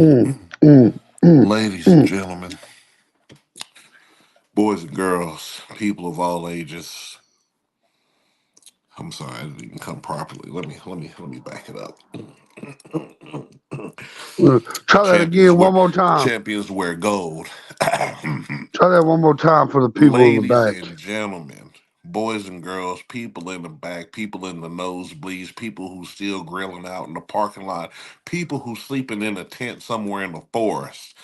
Mm, mm, mm, Ladies and mm. gentlemen, boys and girls, people of all ages. I'm sorry, I didn't even come properly. Let me back it up. Try that Champions again wear one more time. champions wear gold. Try that one more time for the people in the Ladies back. and gentlemen, boys and girls, people in the back, people in the nosebleeds, people who still grilling out in the parking lot, people who sleeping in a tent somewhere in the forest.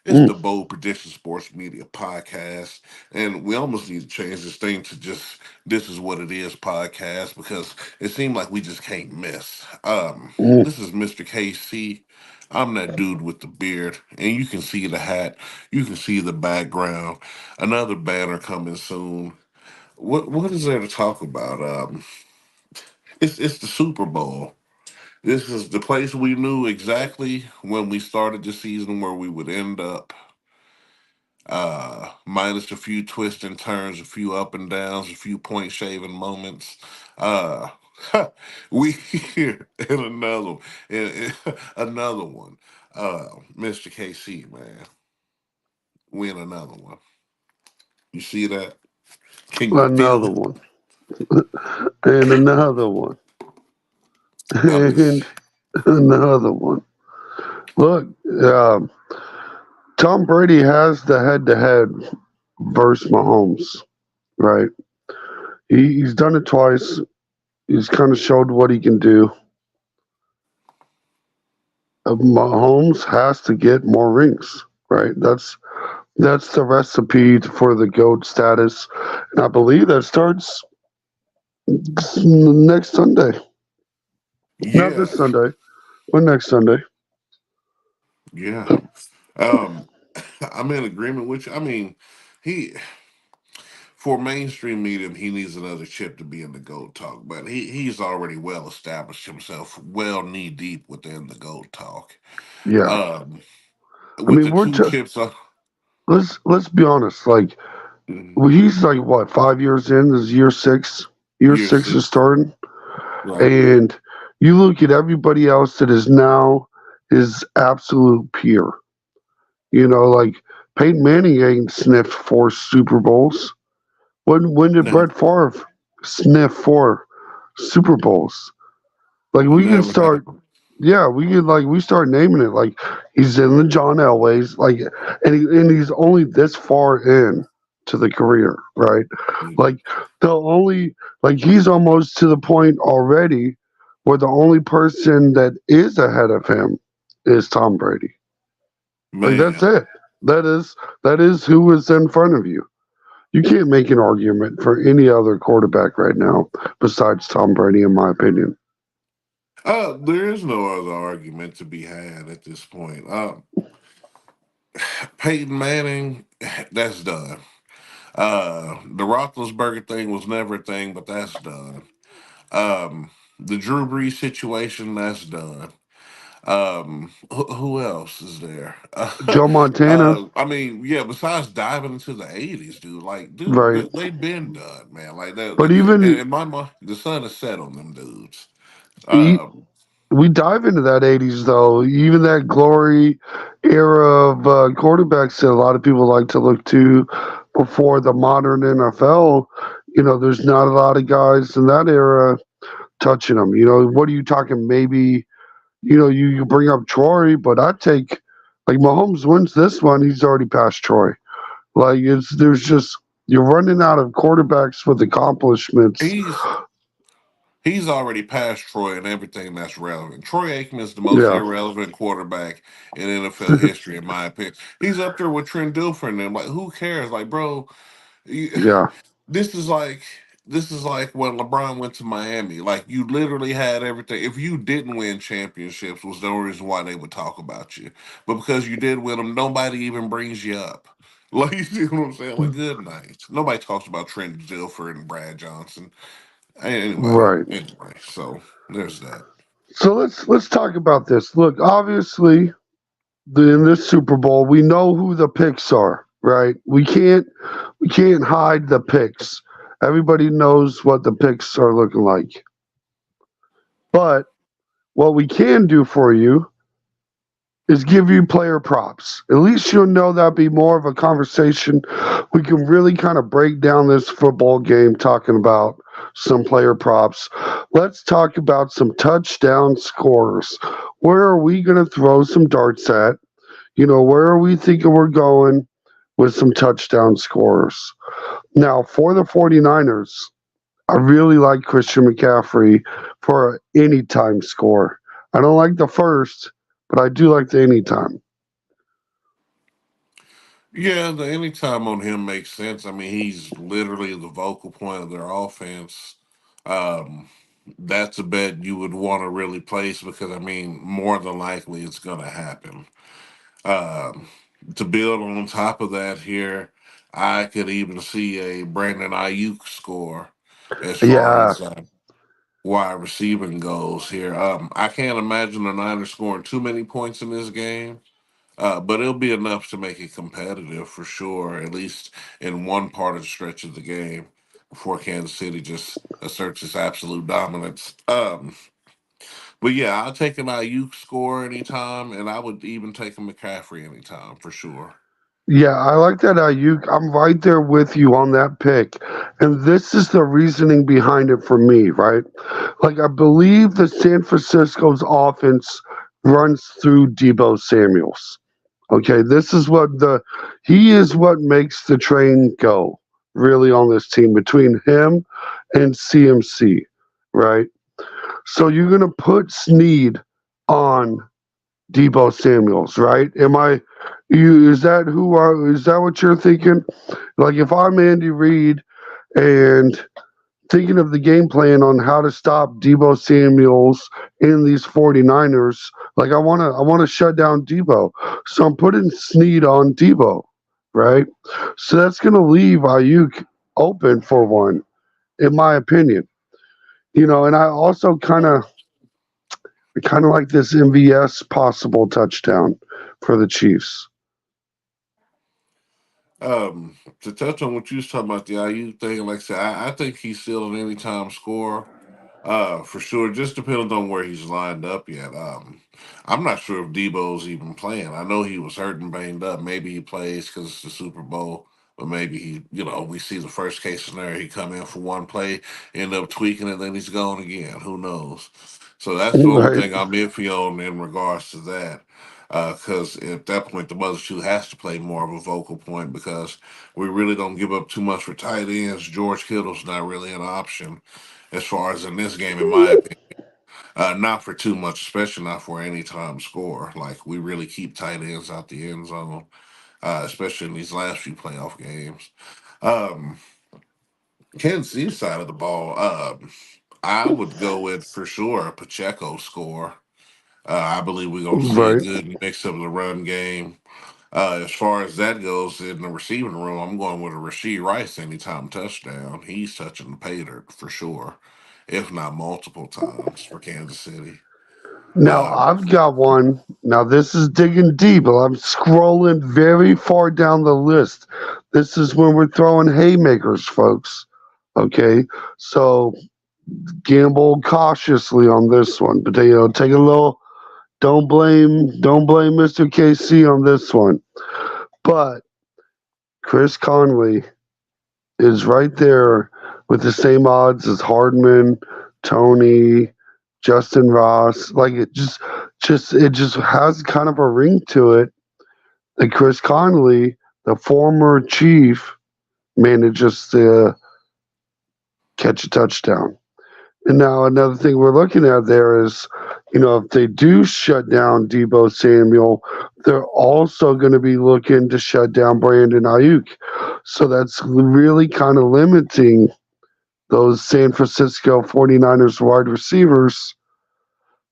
It's Mm, the Bold Prediction Sports Media Podcast, and we almost need to change this thing to just "This Is What It Is" podcast because it seemed like we just can't miss. mm. This is Mr. KC. I'm that dude with the beard, and you can see the hat, you can see the background. Another banner coming soon. What is there to talk about? It's the Super Bowl. This is the place we knew exactly when we started the season where we would end up, minus a few twists and turns, a few up and downs, a few point shaving moments. Uh, we here in another one. Mr. KC, man, win another one. You see that? Can you feel Another it? one. And another one. I'm just, And another one. Look, Tom Brady has the head-to-head versus Mahomes, right? He's done it twice. He's kind of showed what he can do. Mahomes has to get more rings, right? That's the recipe for the GOAT status, and I believe that starts next Sunday. Not yeah, this Sunday, but next Sunday. yeah. Um, I'm in agreement with you. I mean, he for mainstream media, he needs another chip to be in the GOAT talk, but he's already well established himself, well knee deep within the GOAT talk. Yeah, Um, I with mean the two chips, let's be honest. Like mm, he's like what 5 years in? This is year six. Year year six is six, starting, right? and you look at everybody else that is now his absolute peer. You know, like Peyton Manning ain't sniffed four Super Bowls. When did No, Brett Favre sniff four Super Bowls? Like we can never start, happened. yeah, we start naming it. Like he's in the John Elways, like, and he's only this far in to the career, right? Like the only, like he's almost to the point already where the only person that is ahead of him is Tom Brady. Like that's Man. it. That is that is who is in front of you. You can't make an argument for any other quarterback right now besides Tom Brady, in my opinion. There is no other argument to be had at this point. Peyton Manning, that's done. The Roethlisberger thing was never a thing, but that's done. The Drew Brees situation, that's done. Who else is there? Joe Montana, I mean, yeah. Besides diving into the '80s, dude, like, dude, right? they've been done, man. Like that. But even In my mind, the sun is set on them dudes. e- Um, we dive into that '80s though, even that glory era of quarterbacks that a lot of people like to look to before the modern NFL. You know, there's not a lot of guys in that era touching them. You know, what are you talking? Maybe you bring up Troy, but I take like Mahomes wins this one, he's already past Troy. Like there's just you're running out of quarterbacks with accomplishments. he's He's already passed Troy and everything that's relevant. Troy Aikman is the most Yeah, irrelevant quarterback in NFL history, in my opinion. He's up there with Trent Dilfer and them. Like, who cares? Like, bro, you, yeah, this is like this is like when LeBron went to Miami. Like, you literally had everything. If you didn't win championships, was the only reason why they would talk about you. But because you did win them, nobody even brings you up. Like, you see what I'm saying? Like, good night. Nobody talks about Trent Dilfer and Brad Johnson. right. So there's that. So let's talk about this. Look, obviously, in this Super Bowl, we know who the picks are, right? We can't hide the picks. Everybody knows what the picks are looking like. But what we can do for you is give you player props. At least you'll know that'll be more of a conversation. We can really kind of break down this football game talking about some player props. Let's talk about some touchdown scores. Where are we going to throw some darts at? Where are we thinking we're going with some touchdown scores? Now, for the 49ers, I really like Christian McCaffrey for an anytime score. I don't like the first, but I do like the anytime. Yeah, the anytime on him makes sense. I mean, he's literally the vocal point of their offense. Um, that's a bet you would want to really place because, I mean, more than likely it's going to happen. Um, to build on top of that, here, I could even see a Brandon Ayuk score as far Yeah, as wide receiving goes here. I can't imagine the Niners scoring too many points in this game. But it'll be enough to make it competitive for sure, at least in one part of the stretch of the game before Kansas City just asserts its absolute dominance. But yeah, I'll take an Ayuk score anytime, and I would even take a McCaffrey anytime for sure. yeah, I like that Ayuk. I'm right there with you on that pick. And this is the reasoning behind it for me, right? Like, I believe the San Francisco's offense runs through Debo Samuels. Okay, he is what makes the train go really on this team between him and CMC, right? So you're going to put Snead on Debo Samuels, right? Is that what you're thinking? Like if I'm Andy Reid and thinking of the game plan on how to stop Debo Samuels in these 49ers, like I want to shut down Debo. So I'm putting Snead on Debo, right? So that's going to leave Ayuk open for one, in my opinion. And I kind of like this MVS possible touchdown for the Chiefs. To touch on what you was talking about the IU thing, like I said, I think he's still an anytime scorer. For sure. Just depending on where he's lined up yet. I'm not sure if Debo's even playing. I know he was hurt and banged up. Maybe he plays because it's the Super Bowl, but maybe we see the first case scenario. He come in for one play, end up tweaking it, then he's gone again. Who knows? So that's the only Right. thing I'm iffy on in regards to that. Because at that point, the mother shoe has to play more of a vocal point because we really don't give up too much for tight ends. George Kittle's not really an option as far as in this game, in my opinion. Not for too much, especially not for any time score. Like we really keep tight ends out the end zone, especially in these last few playoff games. Um, Kansas City side of the ball, I would go with for sure a Pacheco score. I believe we're gonna see a Right. good mix of the run game. As far as that goes in the receiving room, I'm going with a Rasheed Rice anytime touchdown. He's touching the pay dirt for sure, if not multiple times for Kansas City. Now Um, I've got one. Now this is digging deep, but I'm scrolling very far down the list. This is when we're throwing haymakers, folks. Okay, so gamble cautiously on this one, but take a little. Don't blame Mr. KC on this one. But Chris Conley is right there with the same odds as Hardman, Tony, Justin Ross. Like it just has kind of a ring to it that Chris Conley, the former Chief, manages to catch a touchdown. And now another thing we're looking at there is, if they do shut down Debo Samuel, they're also going to be looking to shut down Brandon Ayuk. So that's really kind of limiting those San Francisco 49ers wide receivers.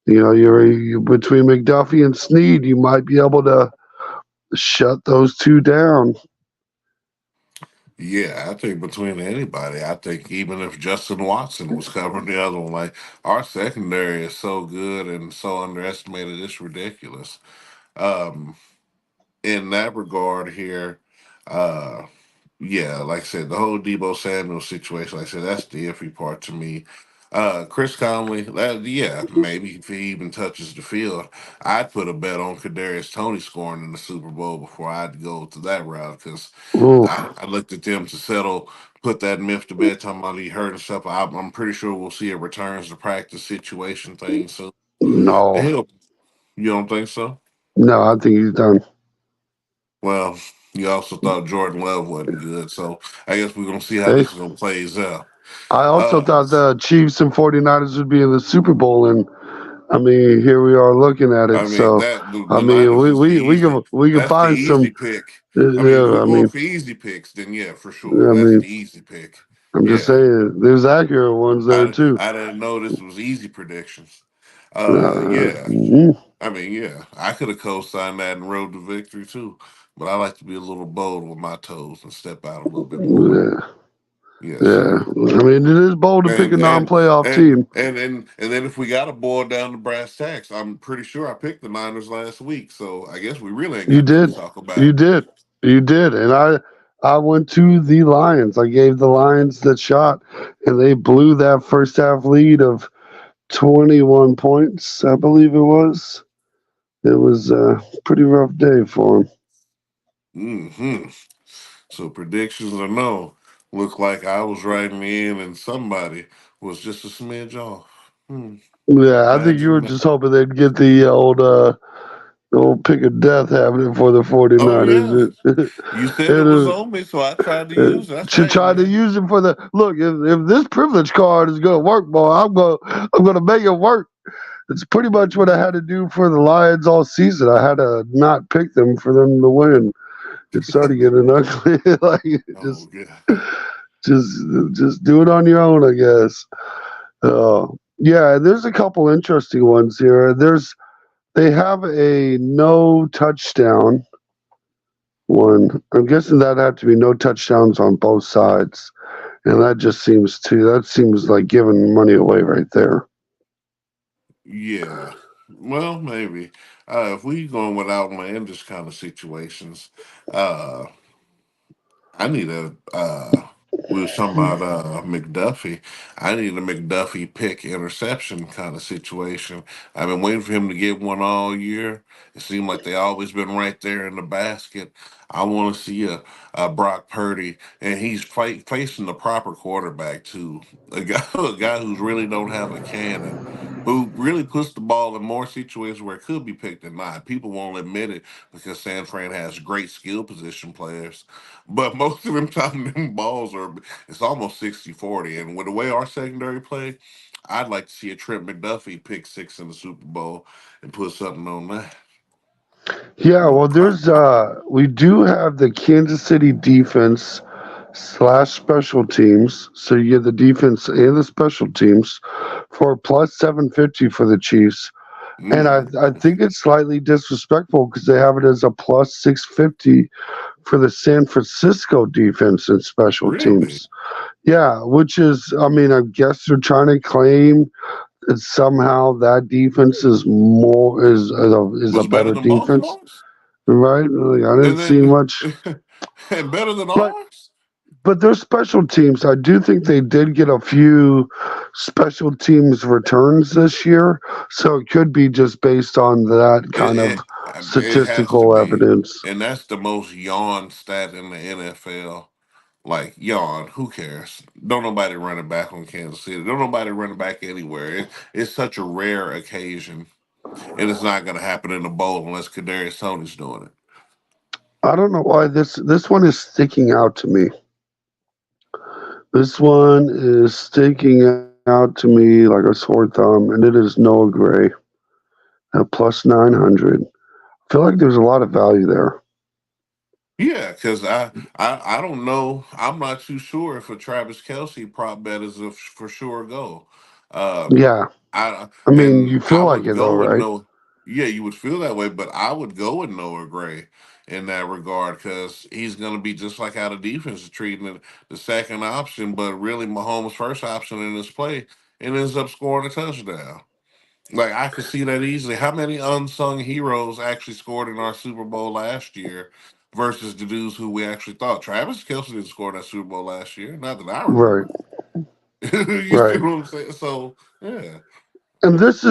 Between McDuffie and Snead, you might be able to shut those two down. yeah, I think between anybody, I think even if Justin Watson was covering the other one, like our secondary is so good and so underestimated, it's ridiculous. Um, in that regard, here, uh, yeah, like I said, the whole Debo Samuel situation, like I said, that's the iffy part to me. Chris Conley, yeah, maybe if he even touches the field, I'd put a bet on Kadarius Tony scoring in the Super Bowl before I'd go to that route because Ooh, I looked at them to settle, put that myth to bed, talking about he hurt himself. I'm pretty sure we'll see a returns to practice situation thing. So, no, hell, you don't think so? no, I think he's done. Well, you also thought Jordan Love wasn't good, so I guess we're gonna see how Hey, this one plays out. I also Uh, thought the Chiefs and 49ers would be in the Super Bowl, and I mean, here we are looking at it. I mean So, that I the mean, Niners is the we easy. can we can That's the find some. easy pick. I mean, if Yeah, we're going for easy picks, then yeah, for sure, I that's mean, the easy pick. I'm just Yeah, saying, there's accurate ones there too. I didn't know this was easy predictions. Yeah, Mhm. I mean, yeah, I could have co-signed that and rode to victory too, but I like to be a little bold with my toes and step out a little bit more. Yeah, Yes, yeah. sir. I mean, it is bold to pick a And non-playoff team. and then if we got to boil down the brass tacks, I'm pretty sure I picked the Niners last week, so I guess we really ain't You got nothing to did, talk you about. did, you did, and I went to the Lions. I gave the Lions that shot, and they blew that first half lead of 21 points, I believe it was. It was a pretty rough day for them. Hmm. So predictions or no, look like I was writing in and somebody was just a smidge off. Hmm. Yeah, I think you were Imagine that. just hoping they'd get the old pick of death happening for the Oh yeah, 49ers. you said it was it, on me, so I tried to uh, use it. I said, should "Hey try to man, use it for the look. If this privilege card is going to work, boy, I'm going to make it work. It's pretty much what I had to do for the Lions all season. I had to not pick them for them to win. It started getting ugly. like oh just, god, just, just do it on your own, I guess. Yeah, there's a couple interesting ones here. They have a no touchdown one. I'm guessing that had to be no touchdowns on both sides, and that seems like giving money away right there. yeah." Well, maybe if we going with outlandish kind of situations, uh, I need a. We was talking about McDuffie. I need a McDuffie pick interception kind of situation. I've been waiting for him to get one all year. It seemed like they always been right there in the basket. I want to see a Brock Purdy, and he's facing the proper quarterback too. A guy, a guy who's really don't have a cannon, who really puts the ball in more situations where it could be picked than not. People won't admit it because San Fran has great skill position players, but most of them time them balls are it's almost 60-40. And with the way our secondary play, I'd like to see a Trent McDuffie pick six in the Super Bowl and put something on that. Yeah, No well, problem. we do have the Kansas City defense slash special teams. So you get the defense and the special teams for plus 750 for the Chiefs. And Mm, I think it's slightly disrespectful because they have it as a plus 650 for the San Francisco defense and special really? teams. Yeah, which is, I mean, I guess they're trying to claim that somehow that defense is a Was better better than defense, Baltimore's? right? Like, I didn't And see then much, and better than but ours? their special teams, I do think they did get a few special teams returns this year, so it could be just based on that kind of It has to statistical be. evidence. And that's the most yawn stat in the NFL. Like yawn, who cares? Don't nobody run it back on Kansas City. Don't nobody run it back anywhere. It's such a rare occasion, and it's not going to happen in the bowl unless Kadarius Tony's doing it. I don't know why this one is sticking out to me. This one is sticking out to me like a sore thumb, and it is Noah Gray at plus 900. I feel like there's a lot of value there. Yeah, because I don't know. I'm not too sure if a Travis Kelsey prop bet is a for sure go. Um, Yeah, I I mean, and you I feel like would it though, go with right? no. Yeah, you would feel that way, but I would go with Noah Gray in that regard because he's going to be just like how the defense is treating it, the second option, but really Mahomes' first option in this play, and ends up scoring a touchdown. Like I could see that easily. How many unsung heroes actually scored in our Super Bowl last year versus the dudes who we actually thought? Travis Kelsey didn't score in that Super Bowl last year, not that I Right. remember. You see Right. what I'm saying? So yeah. And this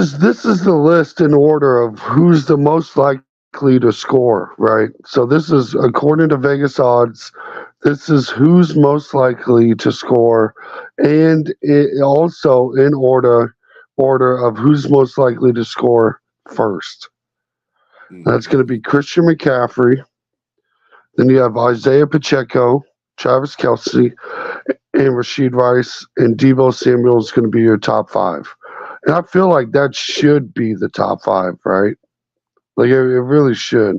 is the list in order of who's the most likely to score, right? So this is according to Vegas odds. This is who's most likely to score, and it also in order of who's most likely to score first. That's going Hmm. to be Christian McCaffrey. Then you have Isaiah Pacheco, Travis Kelsey, and Rashid Rice, and Debo Samuel is going to be your top five. And I feel like that should be the top five, right? Like it really should.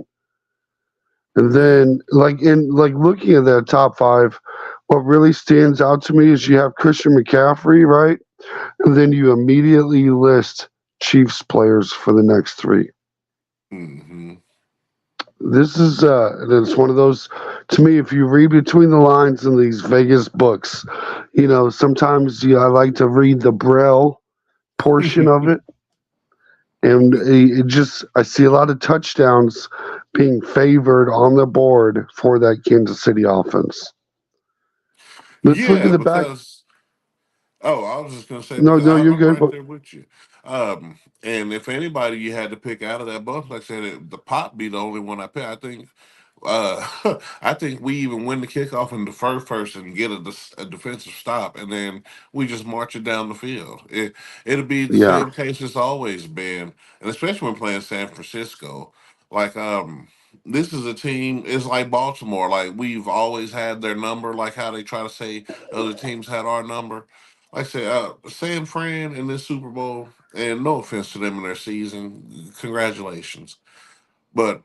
And Yeah. then, like looking at that top five, what really stands out to me is you have Christian McCaffrey, right? And then you immediately list Chiefs players for the next three. Hmm. This is it's one of those to me. If you read between the lines in these Vegas books, sometimes I like to read the Braille portion of it, and it just I see a lot of touchdowns being favored on the board for that Kansas City offense. Let's look at Yeah, the back. because I was just gonna say No, because no, you're I'm good. right But there with you. And if anybody you had to pick out of that bunch, like I said, the pop be the only one I pick. I think I think we even win the kickoff in the first person, get a defensive stop, and then we just march it down the field. It'll be the yeah, same case it's always been, and especially when playing San Francisco. Like this is a team. It's like Baltimore. Like we've always had their number. Like how they try to say other teams had our number. Like I said, San Fran in this Super Bowl, and no offense to them in their season, congratulations. But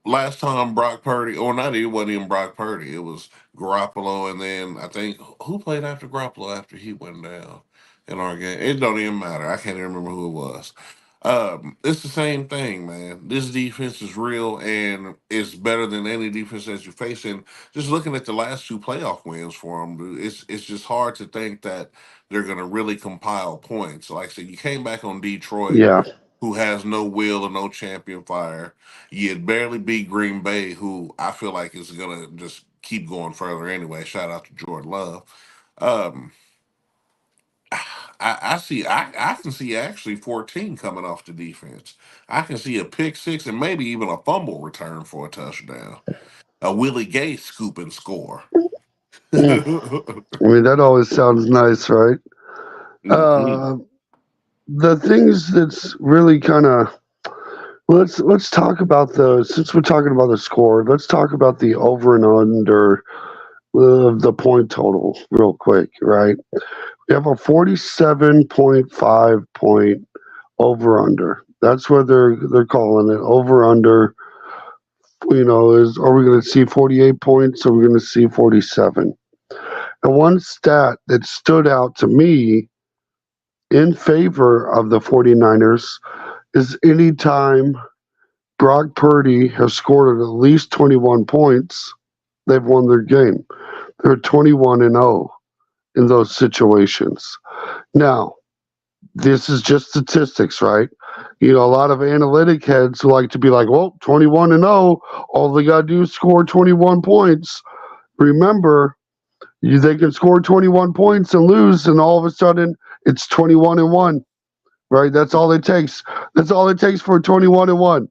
last time Brock Purdy, or not, it wasn't even Brock Purdy. It was Garoppolo, and then I think who played after Garoppolo after he went down in our game. It don't even matter. I can't even remember who it was. It's the same thing, man. This defense is real, and it's better than any defense that you're facing. Just looking at the last two playoff wins for them, dude, it's just hard to think that they're going to really compile points. Like I said, you came back on Detroit, yeah, who has no will and no champion fire. You had barely beat Green Bay, who I feel like is gonna just keep going further anyway. Shout out to Jordan Love. Um, I can see actually 14 coming off the defense. I can see a pick six and maybe even a fumble return for a touchdown. A Willie Gay scoop and score. mm. I mean that always sounds nice, right? Hmm. Uh, the things that's really kind of let's talk about the since we're talking about the score. Let's talk about the over and under of the point total real quick, right? We have a 47.5 point over under. That's what they're calling it. Over under, is are we going to see 48 points or are we going to see 47? And one stat that stood out to me in favor of the 49ers is anytime Brock Purdy has scored at least 21 points, they've won their game. They're 21-0 in those situations. Now, this is just statistics, right? A lot of analytic heads like to be like, well, 21-0, all they got to do is score 21 points. Remember, they can score 21 points and lose, and all of a sudden it's 21-1, right? That's all it takes. That's all it takes for 21-1.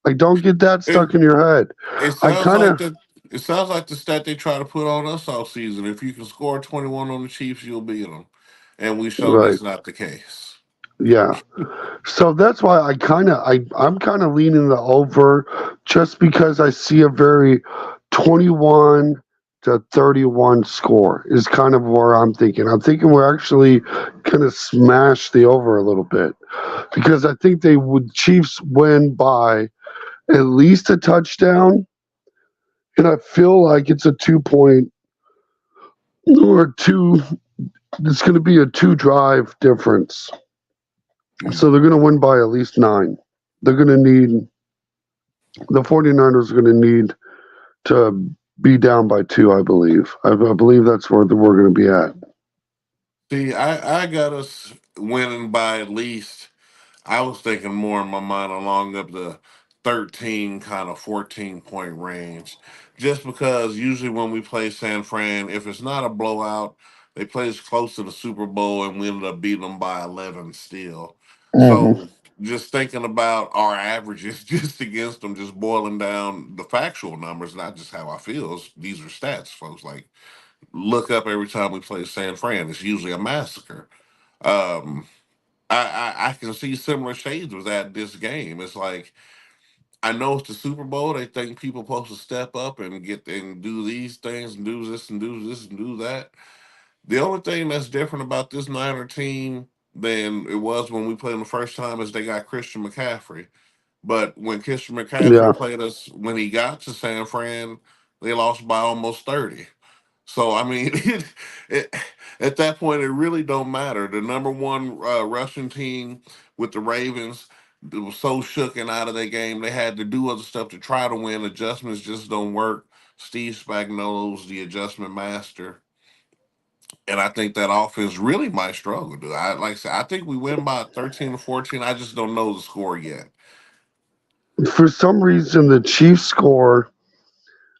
Like, don't get that It stuck in your head. it I sounds kind like of, the it sounds like the stat they try to put on us all season. If you can score 21 on the Chiefs, you'll beat them, and we show right. that's not the case. Yeah. So that's why I'm kind of leaning the over just because I see a very 21-31 score is kind of where I'm thinking. I'm thinking we're actually going to smash the over a little bit because I think they would Chiefs win by at least a touchdown, and I feel like it's a 2 point or two. It's going to be a two drive difference. So they're Hmm. going to win by at least nine. They're going to need the 49ers are going to need to be down by two, I believe. I believe that's where we're going to be at. See, I got us winning by at least. I was thinking more in my mind along of the 13 kind of 14 point range, just because usually when we play San Fran, if it's not a blowout, They played us close to the Super Bowl, and we ended up beating them by 11 still. Hmm. So just thinking about our averages just against them, just boiling down the factual numbers, not just how I feel. These are stats, folks. Like, look up every time we play San Fran. It's usually a massacre. Um, I can see similar shades with that this game. It's like, I know it's the Super Bowl. They think people supposed to step up and get and do these things and do this and do this and do that. The only thing that's different about this Niner team than it was when we played them the first time is they got Christian McCaffrey. But when Christian Yeah. McCaffrey played us, when he got to San Fran, they lost by almost 30. So I mean, it, at that point, it really don't matter. The number one rushing team with the Ravens, it was so shooken out of their game. They had to do other stuff to try to win. Adjustments just don't work. Steve Spagnuolo's the adjustment master, and I think that offense really might struggle. Dude. I like I said, I think we win by 13 to 14. I just don't know the score yet. For some reason, the Chiefs score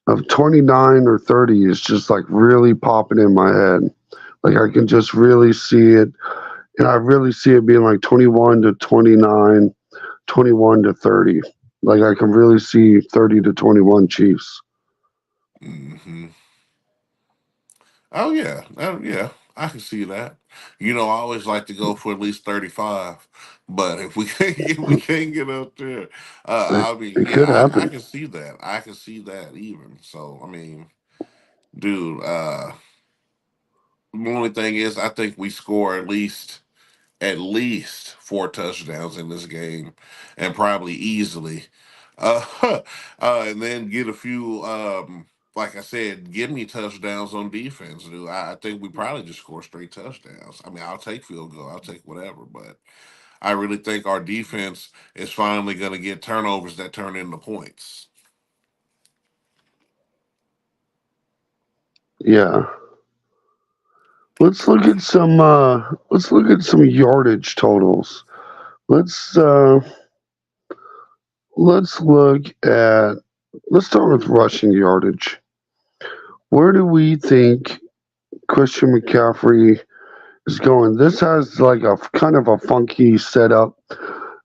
of 29 or 30 is just like really popping in my head. Like I can just really see it. And I really see it being like 21 to 29, 21 to 30. Like I can really see 30 to 21 Chiefs. Hmm. Oh yeah, yeah, I can see that. I always like to go for at least 35, but if we can't get up there, It, I mean, it yeah, could I happen. can see that. I can see that even. So I mean, dude, the only thing is, I think we score at least four touchdowns in this game, and probably easily. And then get a few. Like I said, give me touchdowns on defense, dude. I think we probably just score straight touchdowns. I mean, I'll take field goal, I'll take whatever, but I really think our defense is finally going to get turnovers that turn into points. Yeah. Let's look at some yardage totals. Let's uh let's look at let's start with rushing yardage. Where do we think Christian McCaffrey is going? This has like a kind of a funky setup.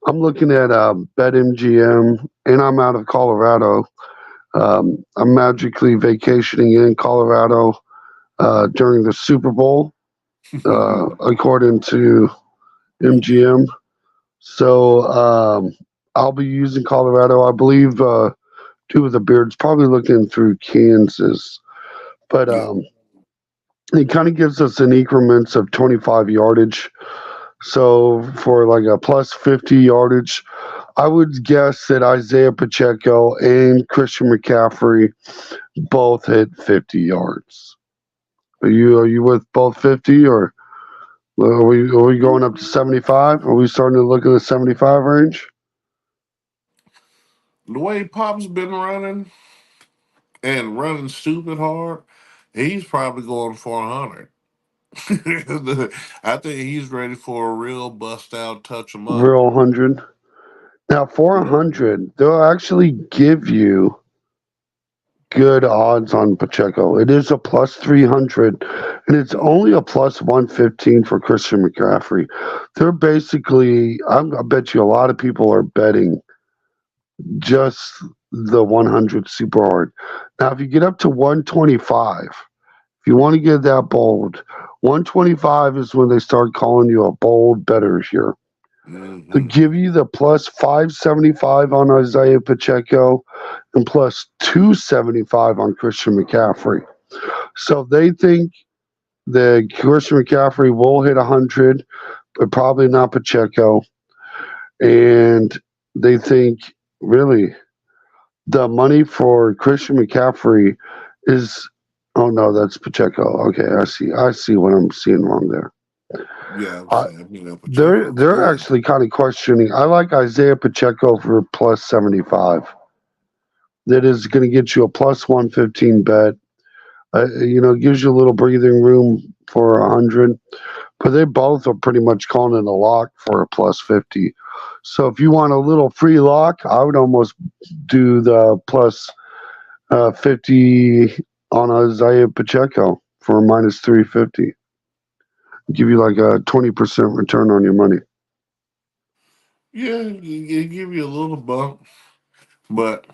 I'm looking at BetMGM, and I'm out of Colorado. I'm magically vacationing in Colorado during the Super Bowl, according to MGM. So I'll be using Colorado. I believe two of the beards probably looking through Kansas, but Yeah. it kind of gives us an increments of 25 yardage. So for like a plus 50 yardage, I would guess that Isaiah Pacheco and Christian McCaffrey both hit 50 yards. Are you with both 50, or are we going up to 75? Are we starting to look at the 75 range? The way Pop's been running and running stupid hard, he's probably going for 100. I think he's ready for a real bust out, touch him up. Real 100. Now for Mhm. 100, they'll actually give you good odds on Pacheco. It is a plus 300, and it's only a plus 115 for Christian McCaffrey. They're basically, I bet you a lot of people are betting just the 100 super hard. Now, if you get up to 125, if you want to get that bold, 125 is when they start calling you a bold better here. To Mhm. give you the plus 575 on Isaiah Pacheco and plus 275 on Christian McCaffrey. So they think that Christian McCaffrey will hit 100, but probably not Pacheco. And they think, really, the money for Christian McCaffrey is. Oh no, that's Pacheco. Okay, I see. I see what I'm seeing wrong there. Yeah, I'm Uh, saying, they're Pacheco's they're good. actually kind of questioning. I like Isaiah Pacheco for plus 75. That is going to get you a plus 115 bet. Gives you a little breathing room for 100. But they both are pretty much calling it a lock for a plus 50. So if you want a little free lock, I would almost do the plus 50 on Isaiah Pacheco for minus 350. give you like a 20% return on your money. Yeah, it give you a little bump. But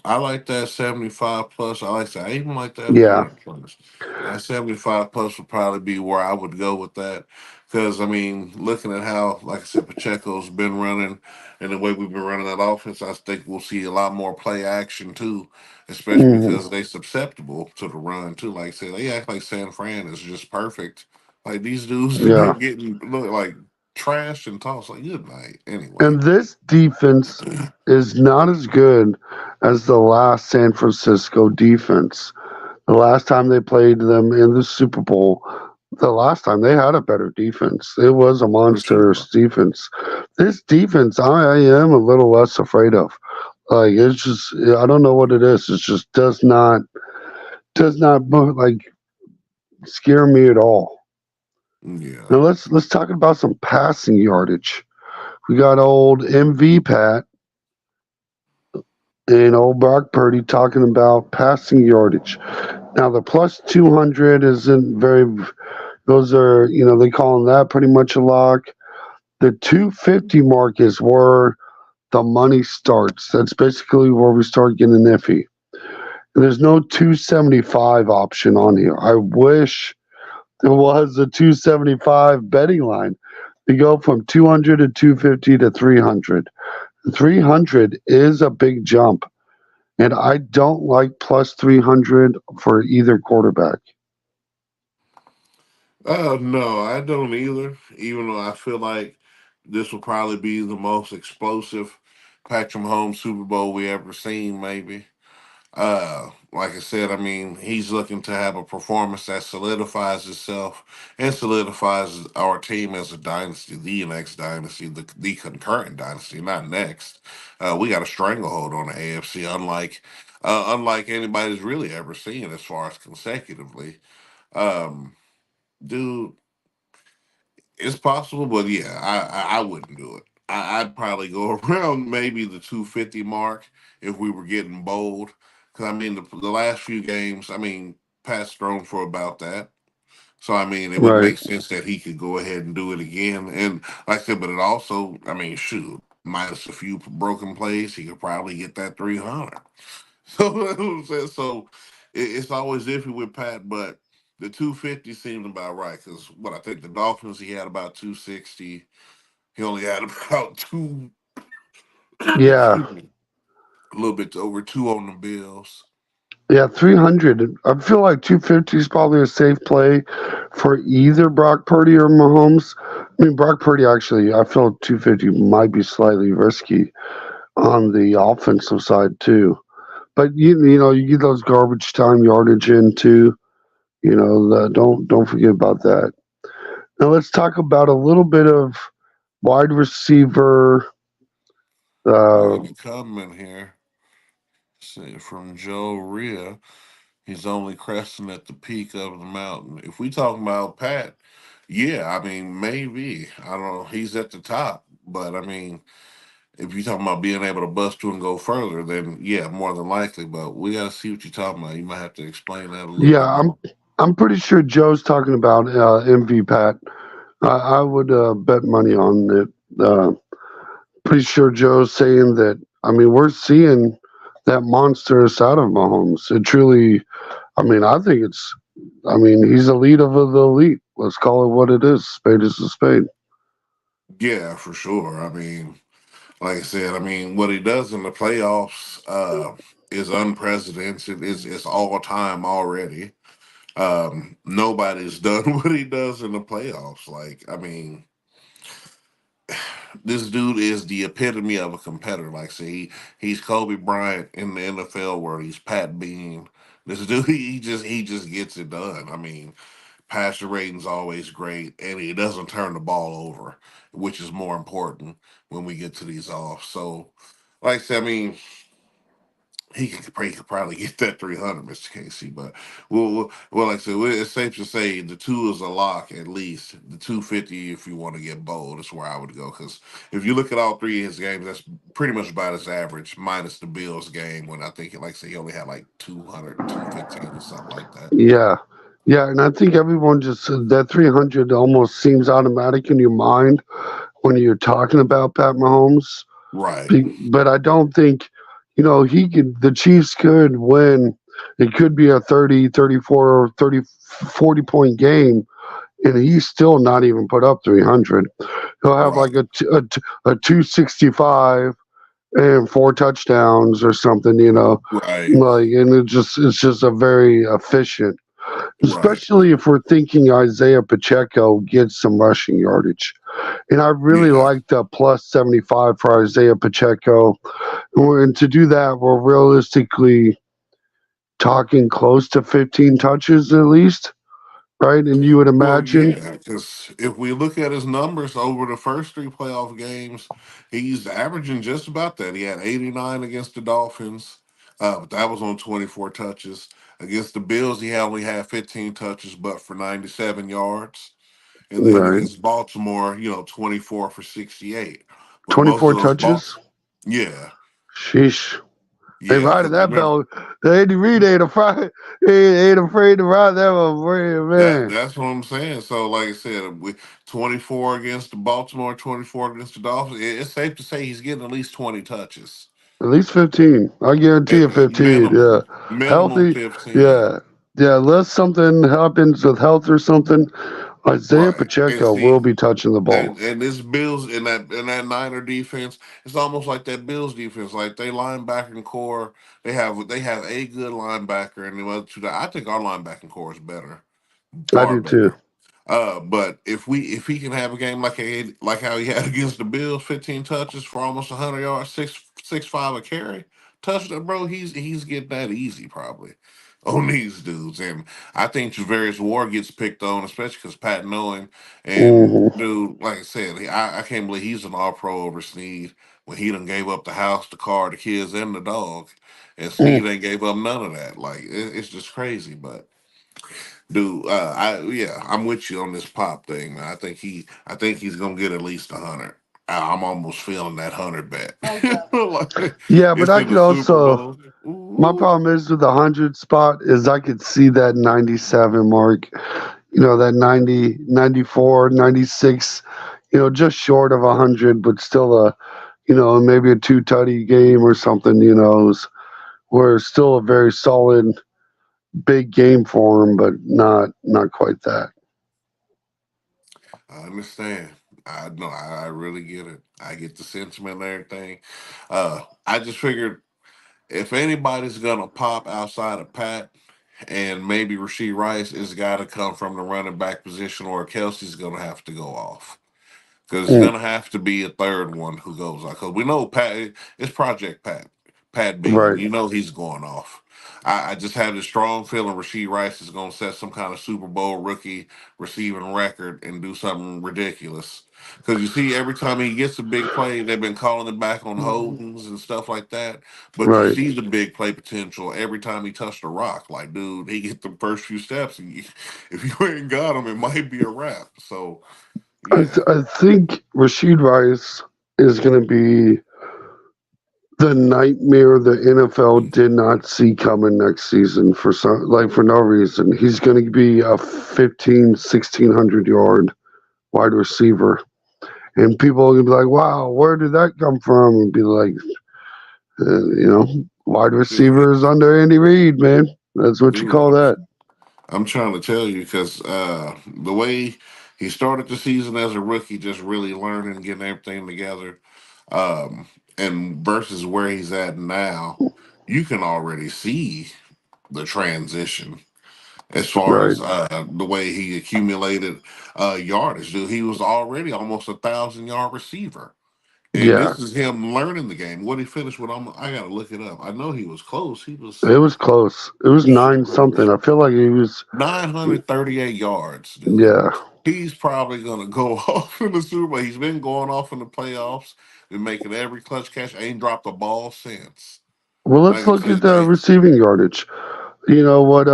I like that 75 plus. I like that. I even like that Yeah. 100 plus. That 75 plus would probably be where I would go with that. Because, I mean, looking at how, like I said, Pacheco's been running and the way we've been running that offense, I think we'll see a lot more play action too, especially Hmm. because they susceptible to the run too. Like I said, they act like San Fran is just perfect. Like these dudes have Yeah. been getting look like trashed and tossed like good night. Anyway. And this defense is not as good as the last San Francisco defense. The last time they played them in the Super Bowl, the last time they had a better defense. It was a For sure. monstrous defense. This defense, I am a little less afraid of. Like it's just, I don't know what it is. It just does not like scare me at all. Yeah. Now let's talk about some passing yardage. We got old MV Pat and old Brock Purdy talking about passing yardage. Now the plus 200 isn't very. Those are, they call them that pretty much a lock. The 250 mark is where the money starts. That's basically where we start getting iffy. And there's no 275 option on here. I wish there was a 275 betting line. We go from 200 to 250 to 300. 300 is a big jump. And I don't like plus 300 for either quarterback. No, I don't either. Even though I feel like this will probably be the most explosive Patrick Mahomes Super Bowl we ever seen, maybe. Like I said, I mean, he's looking to have a performance that solidifies itself and solidifies our team as a dynasty, the next dynasty, the concurrent dynasty, not next. We got a stranglehold on the AFC, unlike anybody's really ever seen as far as consecutively. Um, Dude, it's possible, but yeah, I wouldn't do it. I'd probably go around maybe the 250 mark if we were getting bold. Because I mean, the last few games, I mean, Pat's thrown for about that. So I mean, it would Right. make sense that he could go ahead and do it again. And like I said, but it also, I mean, shoot, minus a few broken plays, he could probably get that 300. So, you know what I'm saying? So it's always iffy with Pat, but the 250 seemed about right because what I think the Dolphins he had about 260. He only had about two, Yeah. excuse me, a little bit over two on the Bills. Yeah, 300. I feel like 250 is probably a safe play for either Brock Purdy or Mahomes. I mean, Brock Purdy actually, I feel 250 might be slightly risky on the offensive side too. But you get those garbage time yardage in too. Don't forget about that. Now let's talk about a little bit of wide receiver. I Uh, got a comment here. Say from Joe Rhea. He's only cresting at the peak of the mountain. If we talking about Pat, yeah, I mean maybe. I don't know. He's at the top, but I mean if you're talking about being able to bust through and go further, then yeah, more than likely. But we got to see what you're talking about. You might have to explain that a little yeah, bit I'm more. I'm pretty sure Joe's talking about MV Pat. I would bet money on it. Pretty sure Joe's saying that. I mean, we're seeing that monstrous out of Mahomes. It truly. I mean, I think it's. I mean, he's elite of the elite. Let's call it what it is. Spade is a spade. Yeah, for sure. I mean, like I said, I mean, what he does in the playoffs is unprecedented. It's all time already. Nobody's done what he does in the playoffs. Like, I mean, this dude is the epitome of a competitor. Like, see, he's Kobe Bryant in the NFL world. He's Pat Bean. This dude, he just gets it done. I mean, passer rating's always great, and he doesn't turn the ball over, which is more important when we get to these off. So, like I said, I mean, he could probably get that 300, Mr. Casey. But like I said, it's safe to say the two is a lock at least. The 250, if you want to get bold, is where I would go. Because if you look at all three of his games, that's pretty much about his average, minus the Bills game when I think, like I said, he only had like 200, 215 or something like that. Yeah. Yeah, and I think everyone just that 300 almost seems automatic in your mind when you're talking about Pat Mahomes. Right. But I don't think, he could, the Chiefs could win. It could be a 30, 34, 30, 40 point game, and he's still not even put up 300. He'll have Right. like a 265 and four touchdowns or something, Right. like, and it's just a very efficient, Right. especially if we're thinking Isaiah Pacheco gets some rushing yardage. And I really Yeah. like the plus 75 for Isaiah Pacheco. And to do that, we're realistically talking close to 15 touches at least, right? And you would Well, imagine, yeah, because if we look at his numbers over the first three playoff games, he's averaging just about that. He had 89 against the Dolphins, but that was on 24 touches. Against the Bills, he only had 15 touches, but for 97 yards. And then right? against Baltimore, 24 for 68. But most 24 of those touches. yeah, Sheesh. They yeah, riding because that remember belt. Andy Reid ain't afraid to ride that one, man. that's what I'm saying. So, like I said, with 24 against the Baltimore, 24 against the Dolphins, it's safe to say he's getting at least 20 touches. At least 15. I guarantee you At 15. Yeah. minimum Healthy. 15. Yeah. Yeah. Unless something happens with health or something, Isaiah Right. And Pacheco will see, be touching the ball. and this Bills in that Niner defense, it's almost like that Bills defense. Like they linebacking core, they have a good linebacker, and the other two. I think our linebacking core is better, I far do too. better. But if he can have a game like how he had against the Bills, 15 touches for almost 100 yards, 6.5 a carry, touchdown, bro. He's getting that easy probably on these dudes, and I think Javarius Ward gets picked on, especially because Pat knowing and Hmm. dude, like I said, I can't believe he's an All Pro over Sneed when he done gave up the house, the car, the kids, and the dog, and Sneed ain't gave up none of that. Like it's just crazy, but. Dude, I'm with you on this pop thing, man. I think he's gonna get at least 100. I'm almost feeling that 100 bet. Like, Yeah, but it's I in could the Super also. Bowl. My Ooh. problem is with the 100 spot is I could see that 97 mark, that 90, 94, 96, just short of 100, but still maybe a two tutty game or something, where it's still a very solid big game for him, but not quite that. I understand. I know. I really get it. I get the sentiment and everything. I just figured if anybody's gonna pop outside of Pat and maybe Rasheed Rice, it's got to come from the running back position, or Kelsey's gonna have to go off. Because it's Mm, gonna have to be a third one who goes off. Because we know Pat, it's Project Pat, Pat Bean. right. You know he's going off. I just have this strong feeling Rasheed Rice is gonna set some kind of Super Bowl rookie receiving record and do something ridiculous. Because you see, every time he gets a big play, they've been calling him back on holdings and stuff like that. But you Right. see the big play potential every time he touched a rock. Like, dude, he get the first few steps, and if you ain't got him, it might be a wrap. So, yeah. I think Rasheed Rice is going to be the nightmare the NFL did not see coming next season for no reason. He's going to be a 15, 1600 yard wide receiver. And people are going to be like, wow, where did that come from? And be like, wide receivers under Andy Reid, man. That's what you Dude, call that. I'm trying to tell you because the way he started the season as a rookie, just really learning, getting everything together, and versus where he's at now, you can already see the transition as far Right. as the way he accumulated yardage. Dude, he was already almost 1,000 yard receiver. And Yeah. this is him learning the game. What he finished with, I gotta look it up. I know he was close. He was It was close. It was nine something. I feel like he was, 938 yards, dude. yeah. He's probably gonna go off in the Super Bowl. He's been going off in the playoffs, been making every clutch catch, ain't dropped a ball since. Well, let's Like I look at said, the they receiving yardage. You know what?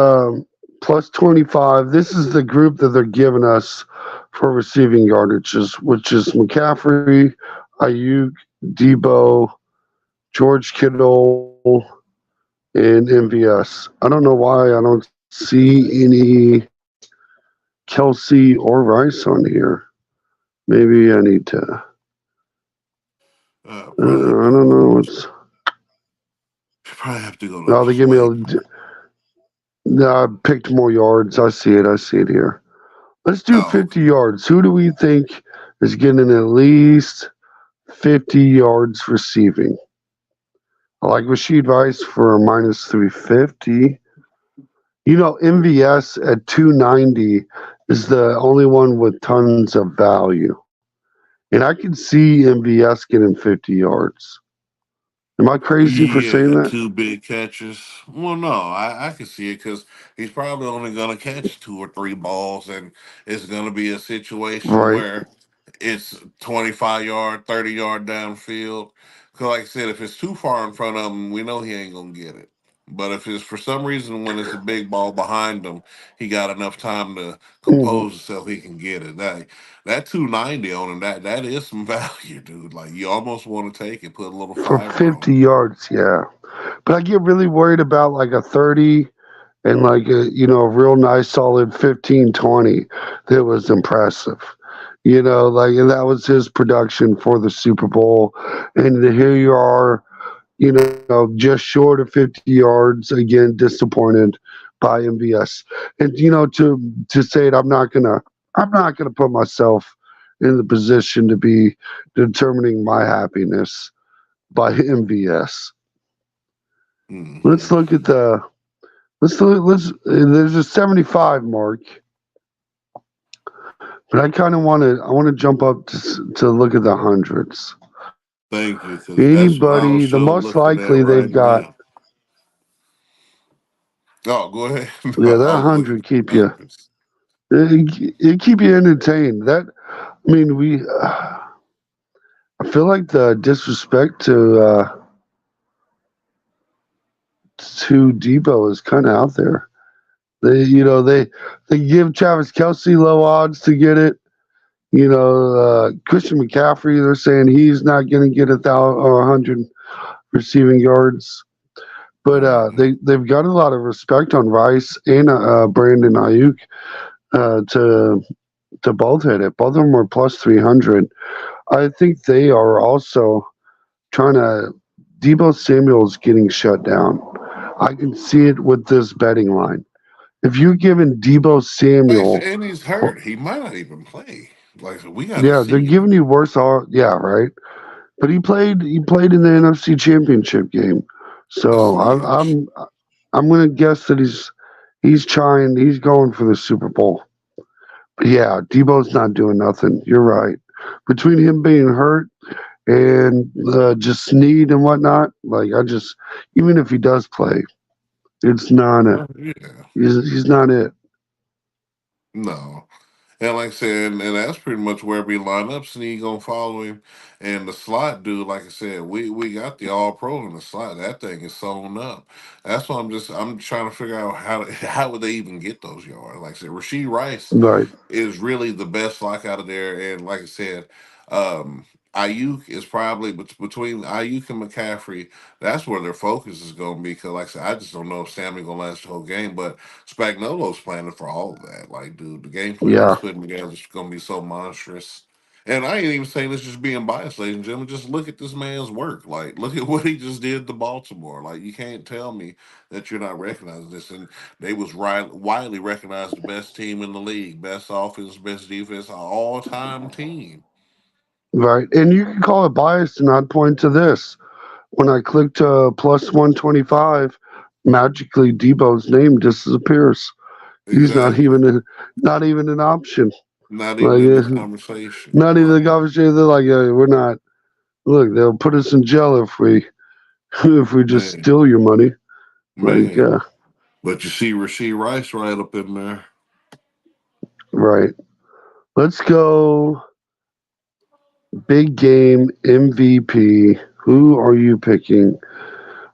Plus 25. This is the group that they're giving us for receiving yardages, which is McCaffrey, Ayuk, Debo, George Kittle, and MVS. I don't know why I don't see any. Kelsey or Rice on here. Maybe I need to. Probably have I to don't go. know what's. Probably have to go to No, they give me Sway. a. No, I picked more yards. I see it. I see it here. Let's do Oh, 50 okay. yards. Who do we think is getting at least 50 yards receiving? I like Rashid Rice for minus 350. MVS at 290 is the only one with tons of value. And I can see MVS getting 50 yards. Am I crazy for saying Yeah, that? two big catches. Well, no, I can see it because he's probably only going to catch two or three balls, and it's going to be a situation Right. where it's 25 yard, 30 yard downfield. Because, like I said, if it's too far in front of him, we know he ain't going to get it. But if it's for some reason when it's a big ball behind him, he got enough time to Hmm. compose himself, he can get it. That 290 on him, that is some value, dude. Like you almost want to take it, put a little For fiver on 50 it. yards, yeah. But I get really worried about like a 30 and like a real nice solid 15-20 that was impressive. And that was his production for the Super Bowl. And here you are, just short of 50 yards, again, disappointed by MVS. And to say it, I'm not gonna put myself in the position to be determining my happiness by MVS. Let's Hmm. look at the let's there's a 75 mark, but I want to jump up to look at the hundreds. Thank you, because that's what I was Anybody, the sure most looking at likely right they've got, now. Oh, go ahead. yeah, that I'll go ahead 100 with keep the you numbers. it keep you entertained. I mean, I feel like the disrespect to Debo is kind of out there. They give Travis Kelsey low odds to get it. Christian McCaffrey, they're saying he's not going to get 100 receiving yards. But Hmm. they've got a lot of respect on Rice and Brandon Ayuk to both hit it. Both of them were plus 300. I think they are also trying to. Debo Samuel's getting shut down. I can see it with this betting line. If you're giving Debo Samuel, And he's hurt. He might not even play. Like so we got to yeah, they're see giving him. you worse. Yeah, right. But he played in the NFC Championship game, so Yeah. I'm gonna guess that he's going for the Super Bowl. But yeah, Debo's not doing nothing. You're right. Between him being hurt and just need and whatnot, like even if he does play, it's not a Yeah. he's not it. No. And like I said, and that's pretty much where we line up. Snead gonna follow him, and the slot dude, like I said, we got the All Pro in the slot. That thing is sewn up. That's why I'm trying to figure out how would they even get those yards. Like I said, Rasheed Rice Right, is really the best lock out of there, and like I said, um, Ayuk is probably between Ayuk and McCaffrey. That's where their focus is going to be. Because like I said, I just don't know if Stanley gonna last the whole game, but Spagnolo's planning for all of that. Like, dude, the game plan he's yeah, putting together is going to be so monstrous. And I ain't even saying this just being biased, ladies and gentlemen. Just look at this man's work. Like, look at what he just did to Baltimore. Like, you can't tell me that you're not recognizing this. And they was widely recognized the best team in the league, best offense, best defense, all time team. right. And you can call it biased, and I'd point to this. When I clicked plus 125, magically Debo's name disappears. He's Exactly. not even an option. Not even Like in the conversation. not even the Right. conversation. They're like, we're not. Look, they'll put us in jail if we if we just Man, steal your money. Like, man. But you see Rasheed Rice right up in there. right. Let's go. Big game MVP. Who are you picking?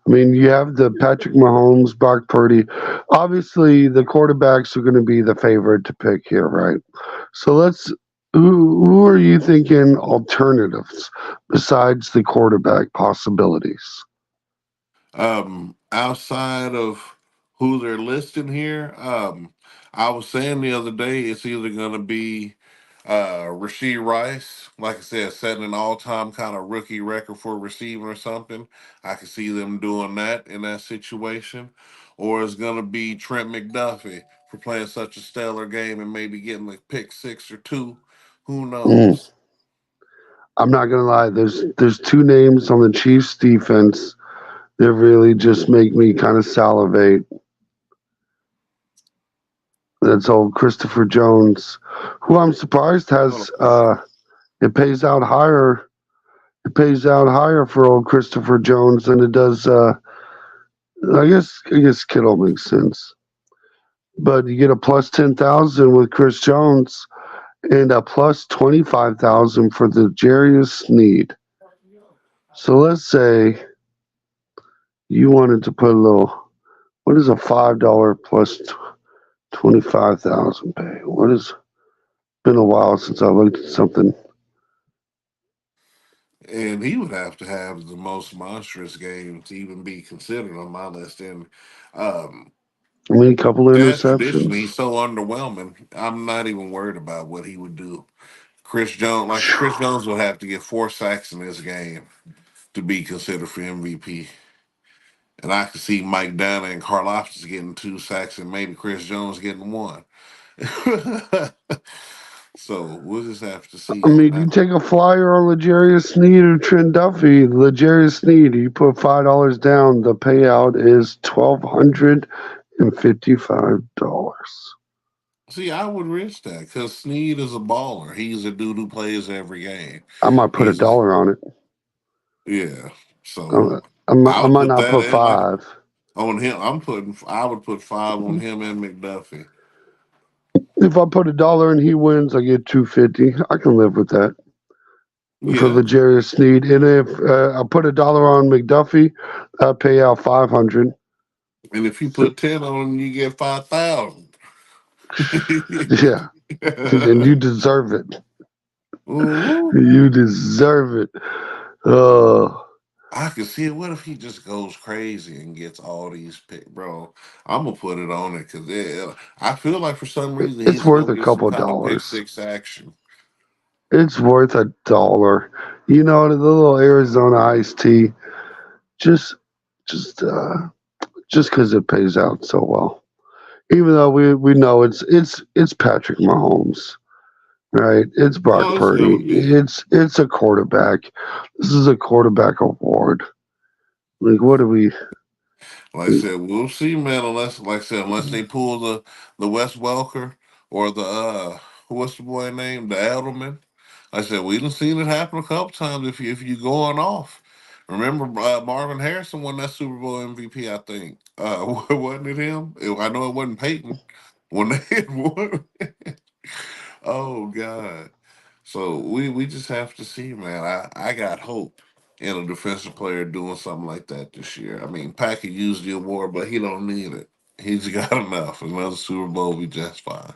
I mean, you have the Patrick Mahomes, Brock Purdy. Obviously, the quarterbacks are going to be the favorite to pick here, right? So let's. Who are you thinking alternatives besides the quarterback possibilities? Outside of who they're listing here, I was saying the other day, it's either going to be Rasheed Rice, like I said, setting an all-time kind of rookie record for receiving or something. I can see them doing that in that situation, or it's going to be Trent McDuffie for playing such a stellar game and maybe getting like pick six or two. Who Mm. knows? I'm not gonna lie. There's two names on the Chiefs defense that really just make me kind of salivate. That's old Christopher Jones, who I'm surprised Hold has on. it pays out higher. It pays out higher for old Christopher Jones than it does. I guess Kittle makes sense, but you get a plus 10,000 with Chris Jones and a plus 25,000 for the Jarius Sneed. So let's say you wanted to put a little. What is a $5 plus 25,000 pay? What is been a while since I looked at something. And he would have the most monstrous game to even be considered on my list. And um, I mean, a couple as tradition, interceptions. he's so underwhelming. I'm not even worried about what he would do. Chris Jones will have to get 4 sacks in this game to be considered for MVP. And I could see Mike Dana and Karlaftis getting 2 sacks and maybe Chris Jones getting one. So we'll just have to I see on mean, you that. take a flyer on Legarius Sneed or Trent Duffy. Legarius Sneed, you put $5 down. The payout is $1,255. See, I would risk that because Snead is a baller. He's a dude who plays every game. I might put a He's dollar on it. yeah. So I I'll might put not that put in like five. on him. I would put five on him and McDuffie. If I put a dollar and he wins, I get 250. I can live with that for Yeah. Legarius Sneed. And if I put a dollar on McDuffie, I pay out 500. And if you So, put 10 on him, you get 5,000. yeah, and you deserve it. Ooh. You deserve it. Oh, I can see it. What if he just goes crazy and gets all these pick, bro? I'm gonna put it on it because I feel like for some reason it's he's worth gonna a get some couple kind of pick dollars. six action. It's worth a dollar. You know, the little Arizona iced tea, just, just, uh, just because it pays out so well. Even though we know it's Patrick Mahomes, right? It's Brock Oh, it's gonna Purdy. be. It's a quarterback. This is a quarterback award. Like, what do we? Like I said, we'll see, man. Unless, like I said, unless they pull the Wes Welker or the what's the boy name, the Edelman. Like I said, we done seen it happen a couple times. If you going off, remember Marvin Harrison won that Super Bowl MVP. I think wasn't it him? I know it wasn't Peyton when they had won. Oh God. So we just have to see, man. I got hope in a defensive player doing something like that this year. I mean, Pack could use the award, but he don't need it. He's got enough. Another Super Bowl will be just fine.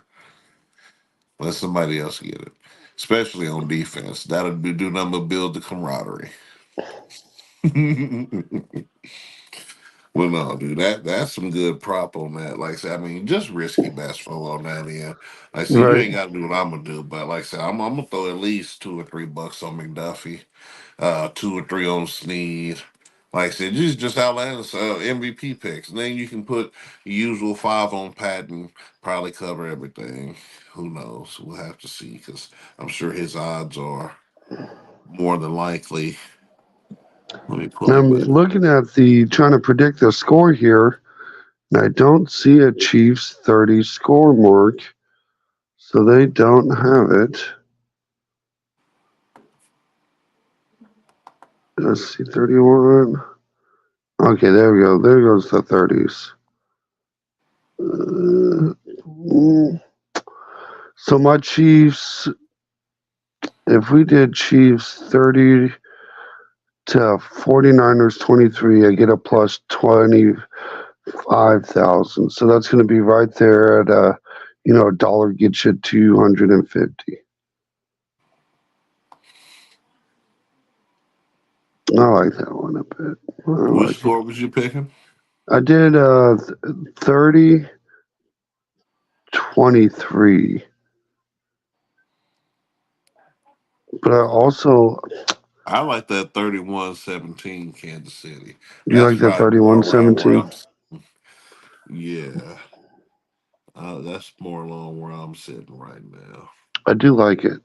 Let somebody else get it, especially on defense. Do nothing but build the camaraderie. Well, no, dude, that's some good prop on that. Like I said, I mean, just risky basketball on that end. Like I said, you Right. ain't got to do what I'm gonna do, but like I said, I'm gonna throw at least $2 or $3 on McDuffie, 2 or 3 on Sneed. Like I said, just outlandish MVP picks. And then you can put the usual 5 on Patton, probably cover everything. Who knows? We'll have to see because I'm sure his odds are more than likely. Let me pull I'm him back. looking at the trying to predict the score here, and I don't see a Chiefs 30 score mark, so they don't have it. Let's see, 31. Okay, there we go. There goes the 30s. Mm. So my Chiefs, if we did Chiefs 30 to 49ers 23, I get a plus 25,000. So that's going to be right there at a dollar gets you 250. I like that one a bit. I Which like it. score was you picking? I did 30, 23. But I also, I like that 31-17 Kansas City. you like That's that right more around where 31-17? yeah. That's more along where I'm sitting right now. I do like it.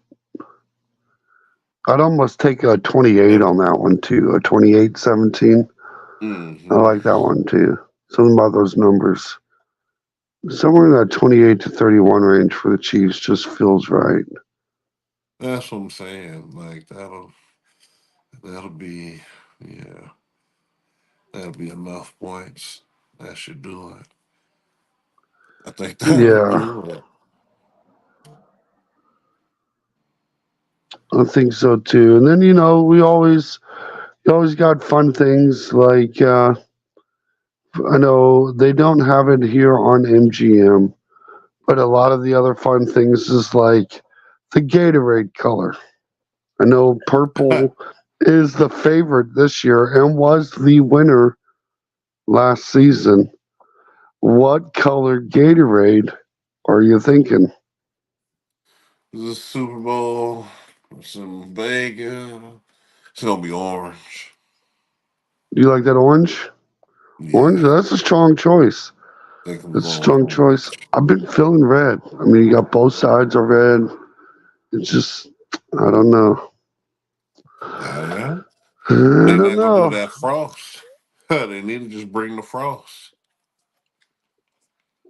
I'd almost take a 28 And on that one too. A 28-17. I hmm like that one too. Something about those numbers. Somewhere in that 28 to 31 range for the Chiefs just feels right. that's what I'm saying. Like that'll be yeah, that'll be enough points. That should do it. I think that'll Yeah, do it. I think so too. And then we always got fun things like I know they don't have it here on MGM, but a lot of the other fun things is like the Gatorade color. I know purple is the favorite this year and was the winner last season. What color Gatorade are you thinking? The Super Bowl, some Vegas. It's gonna be orange. Do you like that orange? Orange, Yeah, that's a strong choice. I think I'm That's a going strong choice. orange. I've been feeling red. I mean, you got both sides of red. It's just, I don't know. Yeah. I They're don't not gonna do know. that frost. They need to just bring the frost.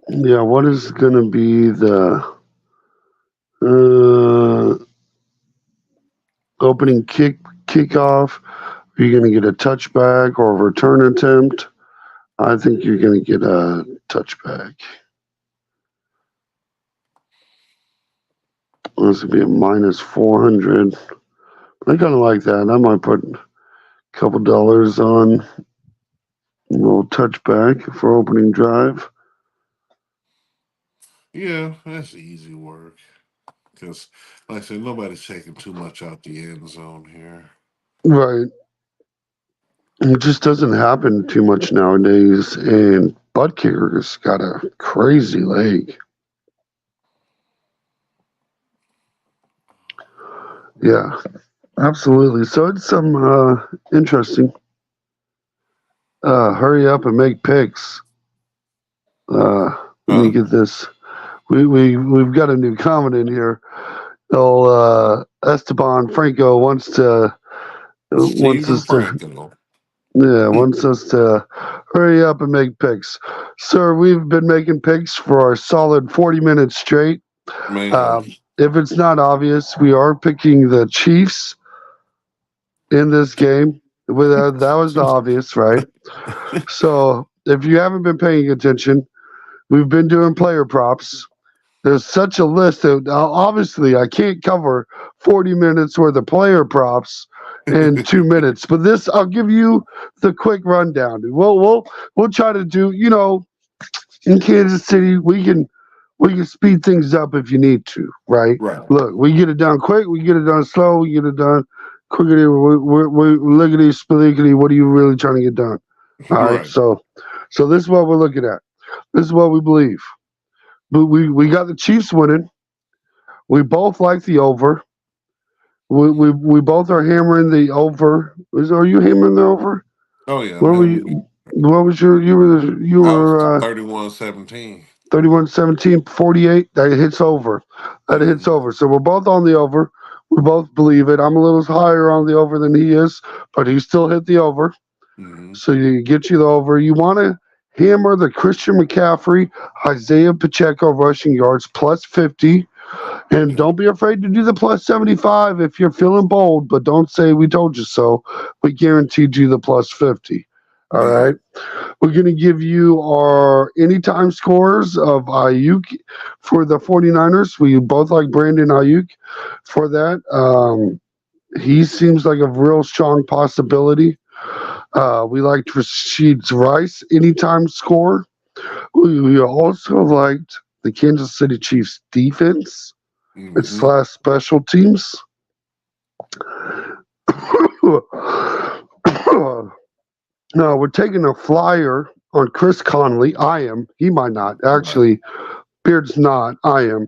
Yeah, what is going to be the uh, opening kickoff? Are you going to get a touchback or a return attempt? I think you're going to get a touchback. This would be a minus 400. I kind of like that. I might put a couple dollars on a little touchback for opening drive. Yeah, that's easy work. Because, like I said, nobody's taking too much out the end zone here. Right. It just doesn't happen too much nowadays. And butt kicker's got a crazy leg. Yeah, absolutely. So it's some interesting. Hurry up and make picks. Let me Huh? get this. We've got a new comment in here. Oh, Esteban Franco wants Stephen us to Frankel. yeah wants us to hurry up and make picks, sir. We've been making picks for a solid 40 minutes straight. Man. If it's not obvious, we are picking the Chiefs in this game. That was obvious, right? So if you haven't been paying attention, we've been doing player props. There's such a list that obviously I can't cover 40 minutes worth of player props in 2 minutes. But this, I'll give you the quick rundown. We'll try to do. In Kansas City, we can speed things up if you need to. Right? Right. Look, we get it done quick. We get it done slow. We get it done quickly. We're lickety spalickety. What are you really trying to get done? All right. Right. So this is what we're looking at. This is what we believe. But we got the Chiefs winning. We both like the over. We both are hammering the over. Are you hammering the over? Oh, yeah, Where I'm were having you? What was your? You I was were 31-17. 31-17, 48. That hits over. That hits Mm-hmm. over. So we're both on the over. We both believe it. I'm a little higher on the over than he is, but he still hit the over. Mm-hmm. So you get you the over. You want to hammer the Christian McCaffrey, Isaiah Pacheco rushing yards plus 50. And Yeah. don't be afraid to do the plus 75 if you're feeling bold, but don't say we told you so. We guaranteed you the plus 50. All Yeah. right. We're going to give you our anytime scores of Ayuk for the 49ers. We both like Brandon Ayuk for that. He seems like a real strong possibility. We liked Rashid's Rice anytime score. We also liked the Kansas City Chiefs defense. It's Mm-hmm. slash special teams. No, we're taking a flyer on Chris Conley. I am. He might not. Right. Actually, Beard's not. I am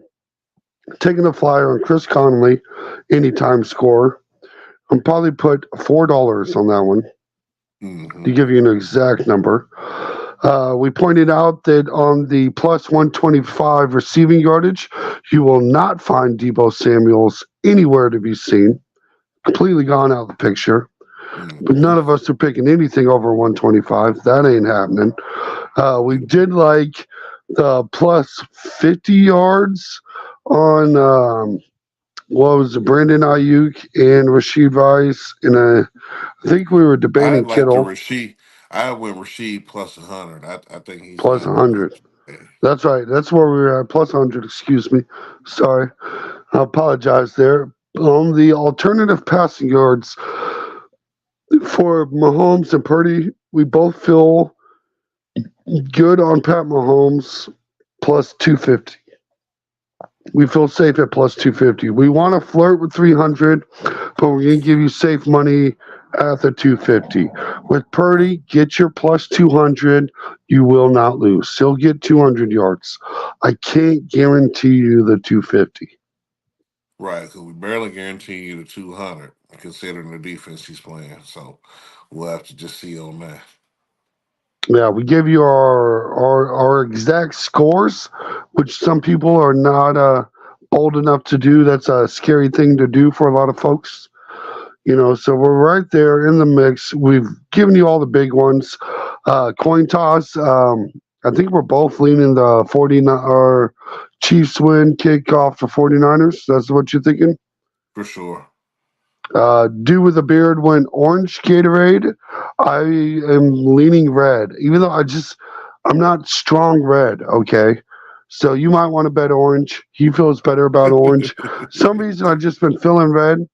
taking a flyer on Chris Conley, anytime score. I'm probably put $4 on that one to Hmm. give you an exact number. We pointed out that on the plus 125 receiving yardage, you will not find Debo Samuels anywhere to be seen. Completely gone out of the picture. But Hmm. none of us are picking anything over 125. That ain't happening. We did like the plus 50 yards on what was it, Brandon Ayuk and Rashid Rice. And I think we were I debating like the Kittle Rasheed. I went Rasheed plus 100. I think he's plus not going 100. to. That's right. That's where we were at. Plus 100, excuse me. Sorry. I apologize there. On the alternative passing yards for Mahomes and Purdy, we both feel good on Pat Mahomes plus 250. We feel safe at plus 250. We want to flirt with 300, but we're going to give you safe money at the 250. With Right. Purdy, get your plus 200. You will not lose. He'll get 200 yards. I can't guarantee you the 250. Right, because we barely guarantee you the 200, considering the defense he's playing. So we'll have to just see on that. Yeah, we give you our exact scores, which some people are not bold enough to do. That's a scary thing to do for a lot of folks. So we're right there in the mix. We've given you all the big ones. Coin toss. I think we're both leaning the 49 or Chiefs win kickoff to 49ers. That's what you're thinking. For sure. Dude with a beard went orange Gatorade. I am leaning red, even though I'm not strong red. Okay. So you might want to bet orange. He feels better about orange. Some reason I've just been feeling red,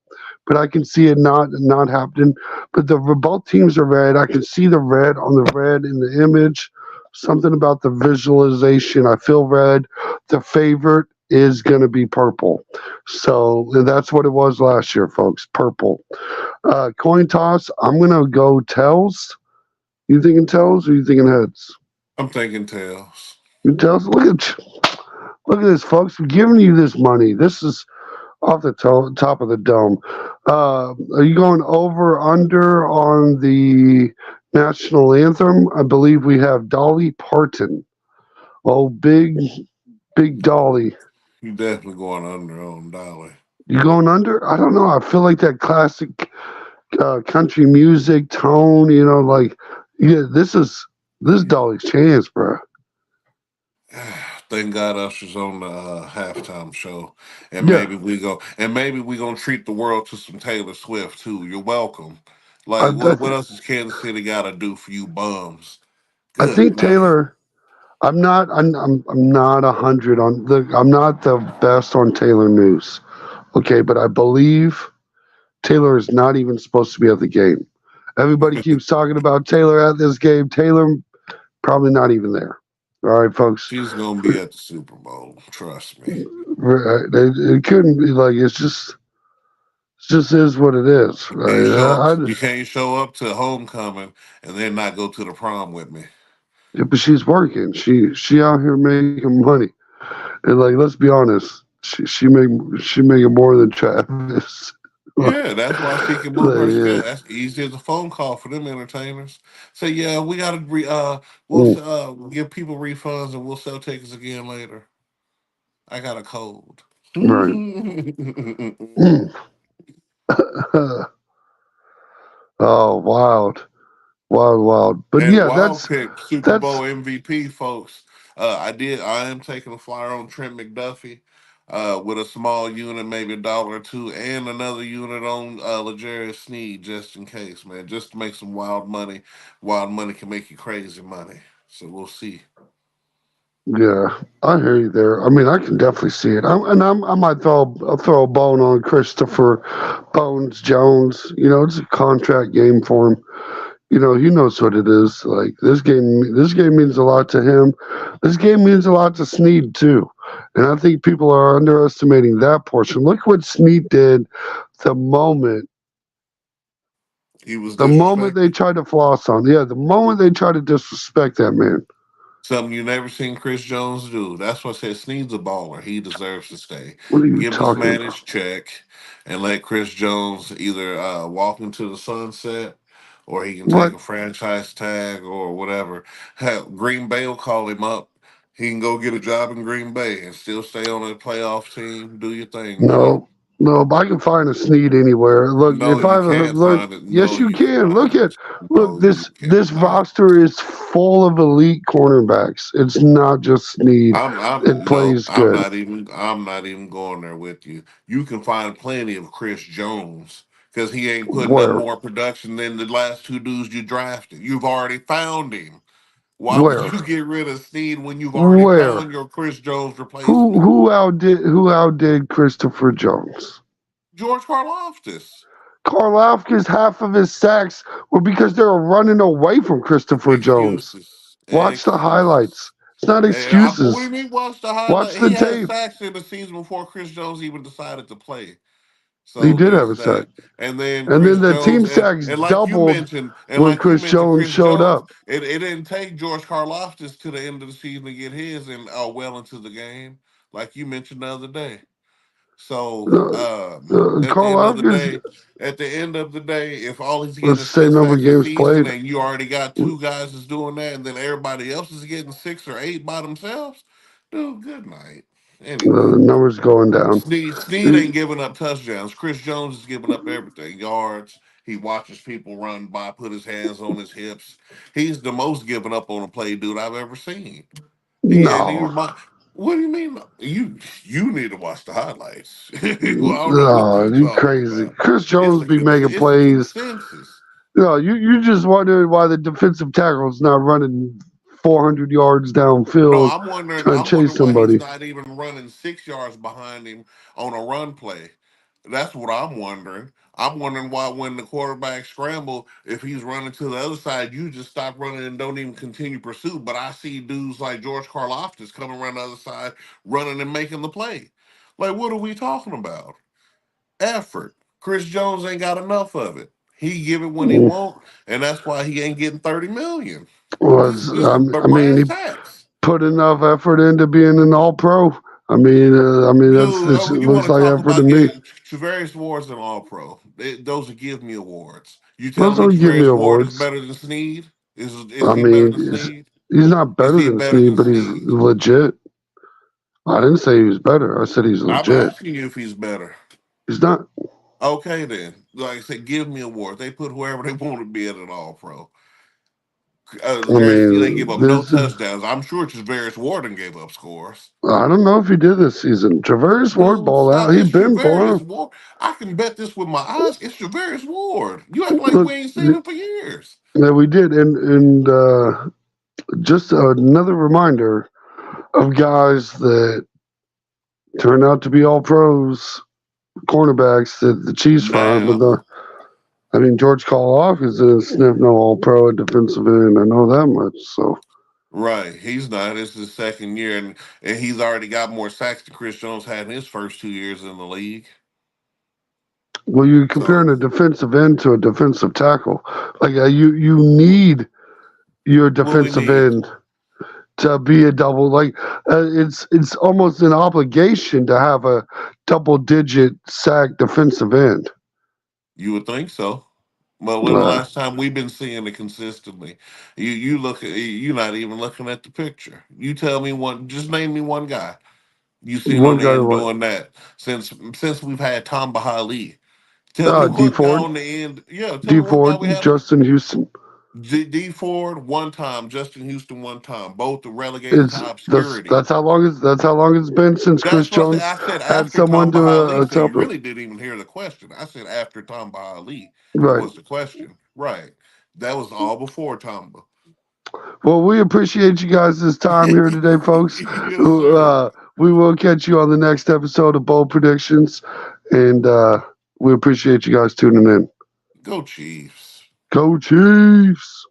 but I can see it not happening. But both teams are red. I can see the red on the red in the image. Something about the visualization. I feel red. The favorite is going to be purple. So that's what it was last year, folks. Purple. Coin toss. I'm going to go tails. You thinking tails or you thinking heads? I'm thinking tails. You tails. Look at this, folks. We're giving you this money. This is off the top of the dome. Are you going over under on the national anthem? I believe we have Dolly Parton. Oh, big Dolly. You definitely going under on Dolly. You going under? I don't know. I feel like that classic country music tone. Like yeah, this is Dolly's chance, bro. Thank God Usher's on the halftime show, and Yeah, maybe we gonna treat the world to some Taylor Swift too. You're welcome. I Like I, what else does Kansas City got to do for you bums? I Good think night. Taylor. I'm not 100 on the. I'm not the best on Taylor news. Okay, but I believe Taylor is not even supposed to be at the game. Everybody keeps talking about Taylor at this game. Taylor probably not even there. All right, folks. She's gonna be at the Super Bowl. Trust me. It couldn't be like it just is what it is. Can't show up. I, You can't show up to homecoming and then not go to the prom with me. yeah, but she's working. She out here making money, and like let's be honest, she making more than Travis. Yeah, that's why she can move her Yeah. schedule. That's easy as a phone call for them entertainers. Say, yeah, we gotta we'll Mm, give people refunds and we'll sell tickets again later. I got a cold. right. Oh, wild, wild, wild. But And yeah, wild pick Super that's Bowl MVP, folks. I am taking a flyer on Trent McDuffie, with a small unit, maybe a dollar or two, and another unit on L'Jarius Sneed, just in case, man. Just to make some wild money. Wild money can make you crazy money. So we'll see. yeah. I hear you there. I mean, I can definitely see it. I might throw a bone on Christopher Bones Jones. It's a contract game for him. He knows what it is. Like this game means a lot to him. This game means a lot to Snead too. And I think people are underestimating that portion. Look what Snead did the moment He was the moment they disrespected. tried to floss on. Yeah, the moment they tried to disrespect that man. Something you never seen Chris Jones do. That's what I said. Snead's a baller. He deserves to stay. What are you Give this talking man about? his check and let Chris Jones either walk into the sunset or he can take What? a franchise tag or whatever. Hell, Green Bay will call him up. He can go get a job in Green Bay and still stay on a playoff team. Do your thing, brother. No, no. But I can find a Snead anywhere. Look, No, if I you look, can't find it. yes, No, you you can. cannot. Look. No, you This cannot. roster is full of elite cornerbacks. It's not just Snead. It No, plays good. I'm not even going there with you. You can find plenty of Chris Jones because he ain't putting up Where? more production than the last two dudes you drafted. You've already found him. Why would Where? you get rid of Snead when you've already Where? found your Chris Jones replacement? Who outdid Christopher Jones? George Karlaftis. Karlaftis, half of his sacks were because they were running away from Christopher Jones. Excuses. Watch the Excuses. highlights. It's not What do excuses. you mean watch the Watch highlight? the He had tape. sacks in the season before Chris Jones even decided to play. He So did have there's a sack. that. And then And Chris then the Jones team sacks doubled when like you Chris mentioned, Jones Chris showed Jones, up. it didn't take George Karlaftis to the end of the season to get his and well into the game, like you mentioned the other day. So at the end of the Karlaftis, day, if all he's let's getting is say 10 number of sacks a games season played. and you already got two guys that's doing that, and then everybody else is getting 6 or 8 by themselves, dude, good night. Anyway. The numbers going down. Snead ain't giving up touchdowns. Chris Jones is giving up everything. Yards. He watches people run by, put his hands on his hips. He's the most given up on a play dude I've ever seen. He No. remind. What do you mean? You need to watch the highlights. Well, I don't know what No, you you talking crazy. about. Chris Jones be making It's a plays. consensus. No, you just wondering why the defensive tackle's not running 400 yards No, downfield trying to I'm chase wondering why he's somebody. not even running 6 yards behind him on a run play. That's what I'm wondering. I'm wondering why when the quarterback scramble, if he's running to the other side, you just stop running and don't even continue pursuit. But I see dudes like George Karlaftis coming around the other side, running and making the play. Like, what are we talking about? Effort. Chris Jones ain't got enough of it. He give it when he Mm, won't, and that's why he ain't getting 30 million. Was But I mean, he brass tacks. put enough effort into being an All Pro. I mean Dude, this you want looks to like talk effort to about me. getting Travarius Ward's an All Pro? Those are give me awards. You Those telling me don't give me Travarius Ward is awards. better than Snead? Is I he better mean, than Snead? he's not Is better he than better Snead, than but he's Snead? legit. I didn't say he was better. I said he's I'm legit. asking you if he's better. He's not. Okay, then. Like I said, give me awards. They put whoever they want to be at an All Pro. I They give mean, up no this. touchdowns. I'm sure Travarius Warden gave up scores. I don't know if he did this season. Traverse Ward Dude, ball out. stop. He It's been Travarius balling. Ward. I can bet this with my eyes. It's Travarius Ward. You act like Look, we ain't seen him for years. yeah, we did, and just another reminder of guys that turned out to be all pros, cornerbacks that the Chiefs find. But Now, I mean, George Karloff is a sniff no all pro at defensive end. I know that much. So, right. He's not. It's his second year, and he's already got more sacks than Chris Jones had in his first 2 years in the league. well, you're So, comparing a defensive end to a defensive tackle. Like you need your what we defensive need? end to be a double. Like it's almost an obligation to have a double digit sack defensive end. You would think so. But when the Uh, last time we've been seeing it consistently, you look at you're not even looking at the picture. You tell me one. Just name me one guy you seen on one the guy end what doing that since we've had Tom Bahali. Tell me D what guy Ford, on the end. Yeah, tell D me what guy Ford, we had. Justin Houston. D Ford one time, Justin Houston one time. Both are relegated It's to obscurity. that's how long it's been since Chris That's what I said. Jones I said had after someone Tom Bahali, to so you help him. really didn't even hear the question. I said after Tom Bahali Right. was the question. Right. That was all before Tom. Well, we appreciate you guys' time here today, folks. Yes, sir. We will catch you on the next episode of Bold Predictions, and we appreciate you guys tuning in. Go Chiefs. Go Chiefs!